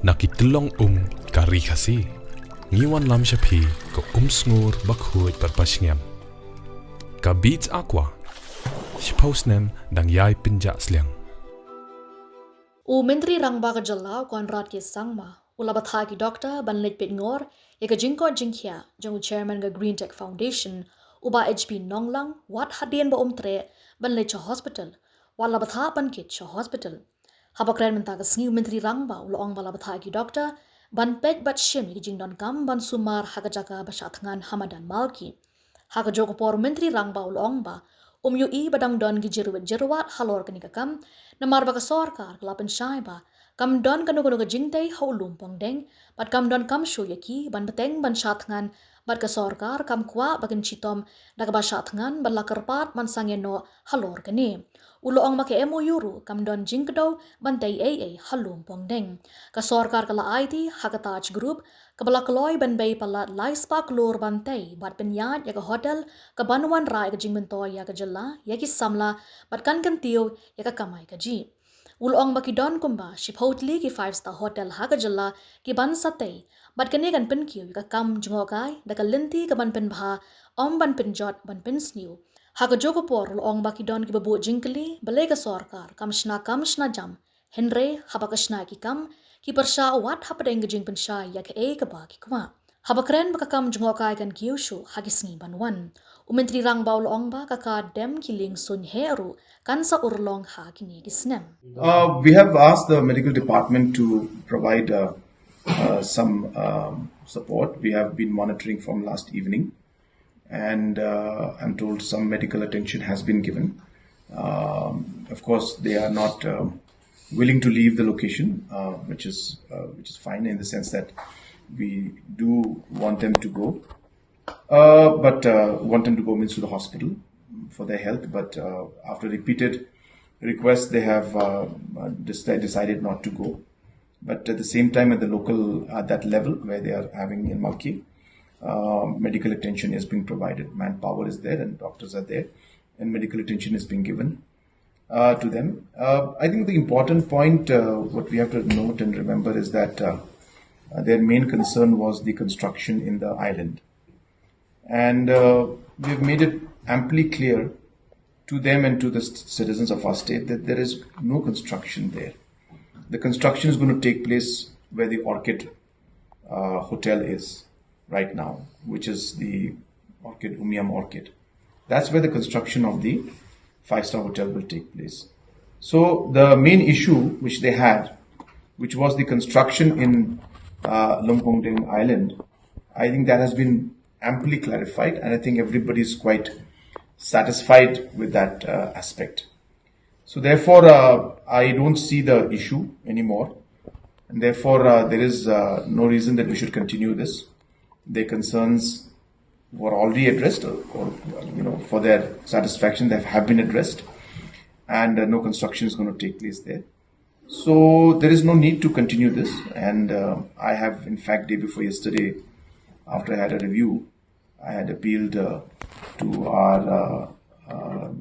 Nakitulong ka Ri Khasi. Ngiwan lam siya pi ko sngur bakhuit parpasngem. Ka beats aqua. Si postnem dang yai pinja sliang. Menteri rangba ka jylla ko rat ke sangma. Ula batha ki doctor ban let pit ngor ya ka Jingshah jong chairman ka Green Tech Foundation uba HP nonglang wat hadien ba tre ban let cha hospital. Wala batha ban kit cha hospital. Habakren menta ka sngi menteri rangba ula ong bala batha ki doctor ban pek bat shim ki jingdon kam ban sumar hakajaka ba Thngan hamadan malki. Haka joko por menteri rangba ula ong ba yu I badang don ki Jyrwat halor ka kam namar ba ka sorkar kala Pynshai ba kam don kanu ka jingtay haulum pongdeng bat kam don kam Shuh yaki ban bateng ban Thngan bat ka sorkar kam kwa bakin chitom daga ba Thngan ban lakarpat man Sangeh no halor ka ni. Ulo ong make MOU ru kam don jingkdo ban tay AA halum pongdeng ka sorkar kala IT hakataj group kabala kloy ban bay pala laispa klor ban tay bat penyat ya ka hotel ka banwan rai ka jingmento ya ka jylla ya ki samla bat kan tiyo ya ka kamay ka ji. Ulong makidon kumba shiphotli ki 5-star hotel ha ka jylla ki ban satay bat kani kan penkiyo ya ka kam jungokay da ka linti ka ban penbha ban penjot ban pensniu. Haka joko por ulong makidon ki babu jingkli balay ka sorkar kam shna jam henre habaka shna ki kam ki persha wat hapadeng ka jing Pynshai ya ka ka ba ki kwa. Habakren baka kam jungokay kan kiyosho hagisngi banwan. Menteri rang baul ong ba kaka dem kiling sun heru kan sa urlong ha kini gisnem. We have asked the medical department to provide some support. We have been monitoring from last evening, and I'm told some medical attention has been given. Of course, they are not willing to leave the location, which is fine in the sense that we do want them to go. But want them to go means to the hospital for their health. But after repeated requests, they have decided not to go. But at the same time, at the local, at that level where they are having in Malki, medical attention is being provided. Manpower is there and doctors are there, and medical attention is being given to them. I think the important point, what we have to note and remember is that their main concern was the construction in the island. And we've made it amply clear to them and to the citizens of our state that there is no construction there. The construction is going to take place where the Orchid Hotel is right now, which is the Orchid, Orchid. That's where the construction of the 5-star hotel will take place. So the main issue which they had, which was the construction in Lumpongdeng Island, I think that has been amply clarified, and I think everybody is quite satisfied with that aspect. So therefore, I don't see the issue anymore, and therefore there is no reason that we should continue this. Their concerns were already addressed, or for their satisfaction, they have been addressed, and no construction is going to take place there. So there is no need to continue this, and I have, in fact, day before yesterday, after I had a review, I had appealed to our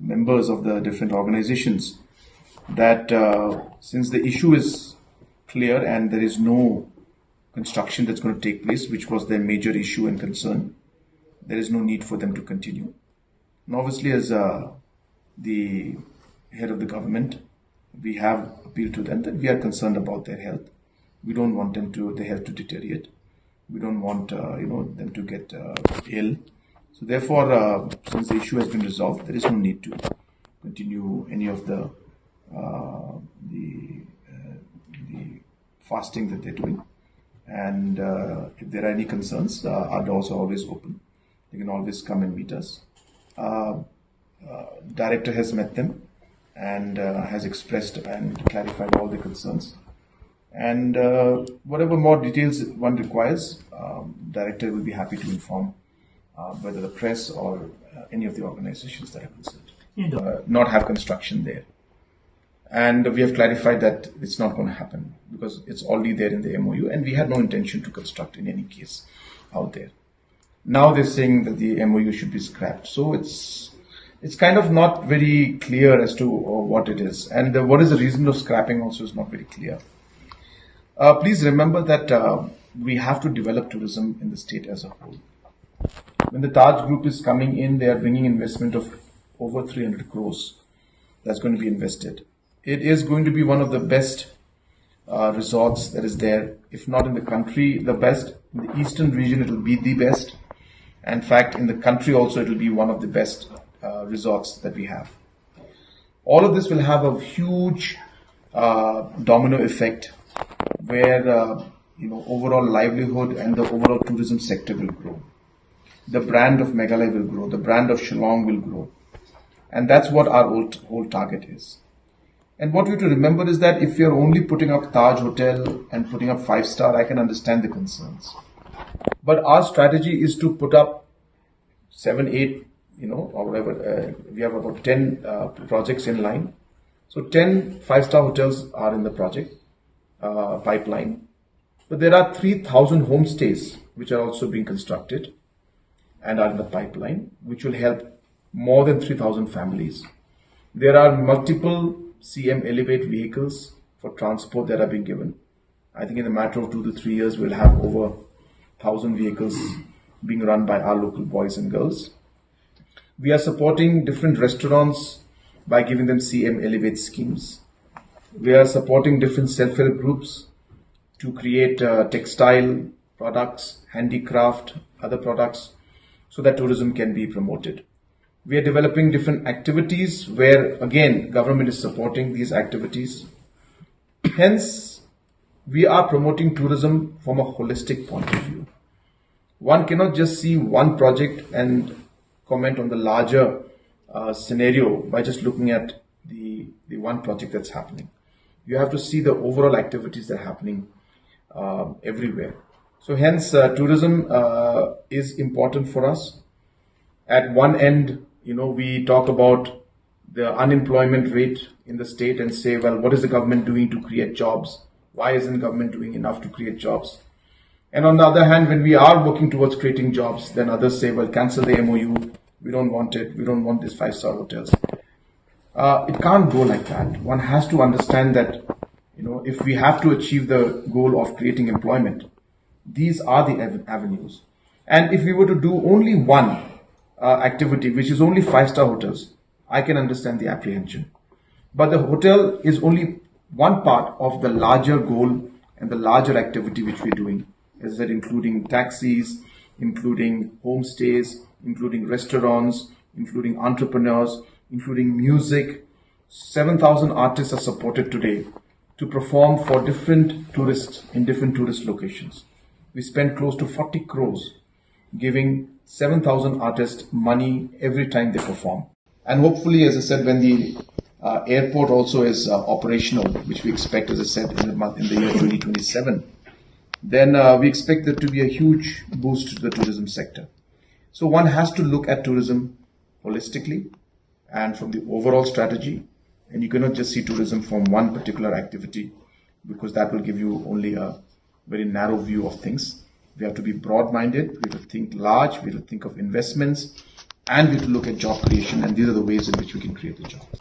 members of the different organizations that since the issue is clear and there is no construction that's going to take place, which was their major issue and concern, there is no need for them to continue. And obviously, as the head of the government, we have appealed to them that we are concerned about their health. We don't want their health to deteriorate. We don't want them to get ill. So therefore, since the issue has been resolved, there is no need to continue any of the fasting that they're doing. And if there are any concerns, our doors are always open. They can always come and meet us. Director has met them and has expressed and clarified all the concerns. And whatever more details one requires, director will be happy to inform whether the press or any of the organizations that are concerned. Not have construction there. And we have clarified that it's not going to happen because it's already there in the MOU, and we had no intention to construct in any case out there. Now they're saying that the MOU should be scrapped. So it's kind of not very clear as to what it is. And what is the reason of scrapping also is not very clear. Please remember that we have to develop tourism in the state as a whole. When the Taj Group is coming in, they are bringing investment of over 300 crores that's going to be invested. It is going to be one of the best resorts that is there, if not in the country, the best. In the eastern region, it will be the best. In fact, in the country also, it will be one of the best resorts that we have. All of this will have a huge domino effect where overall livelihood and the overall tourism sector will grow. The brand of Meghalaya will grow. The brand of Shillong will grow. And that's what our whole target is. And what we have to remember is that if you're only putting up Taj Hotel and putting up 5-star, I can understand the concerns. But our strategy is to put up 7, 8, or whatever. We have about 10 projects in line. So 10 5-star hotels are in the project pipeline. But there are 3,000 homestays which are also being constructed and are in the pipeline, which will help more than 3,000 families. There are multiple CM Elevate vehicles for transport that are being given. I think in a matter of 2 to 3 years, we'll have over 1,000 vehicles being run by our local boys and girls. We are supporting different restaurants by giving them CM Elevate schemes. We are supporting different self-help groups to create textile products, handicraft, other products, so that tourism can be promoted. We are developing different activities where, again, government is supporting these activities. Hence, we are promoting tourism from a holistic point of view. One cannot just see one project and comment on the larger scenario by just looking at the one project that's happening. You have to see the overall activities that are happening everywhere. So hence, tourism is important for us. At one end, we talk about the unemployment rate in the state and say, well, what is the government doing to create jobs? Why isn't the government doing enough to create jobs? And on the other hand, when we are working towards creating jobs, then others say, well, cancel the MOU. We don't want it. We don't want these 5-star hotels. It can't go like that. One has to understand that, if we have to achieve the goal of creating employment, these are the avenues. And if we were to do only one activity, which is only 5-star hotels, I can understand the apprehension. But the hotel is only one part of the larger goal and the larger activity which we're doing. As I said, including taxis, including homestays, including restaurants, including entrepreneurs, including music. 7,000 artists are supported today to perform for different tourists in different tourist locations. We spend close to 40 crores giving 7,000 artists money every time they perform. And hopefully, as I said, when the airport also is operational, which we expect, as I said, in the year 2027, then we expect there to be a huge boost to the tourism sector. So one has to look at tourism holistically and from the overall strategy. And you cannot just see tourism from one particular activity, because that will give you only a very narrow view of things. We have to be broad-minded, we have to think large, we have to think of investments, and we have to look at job creation, and these are the ways in which we can create the jobs.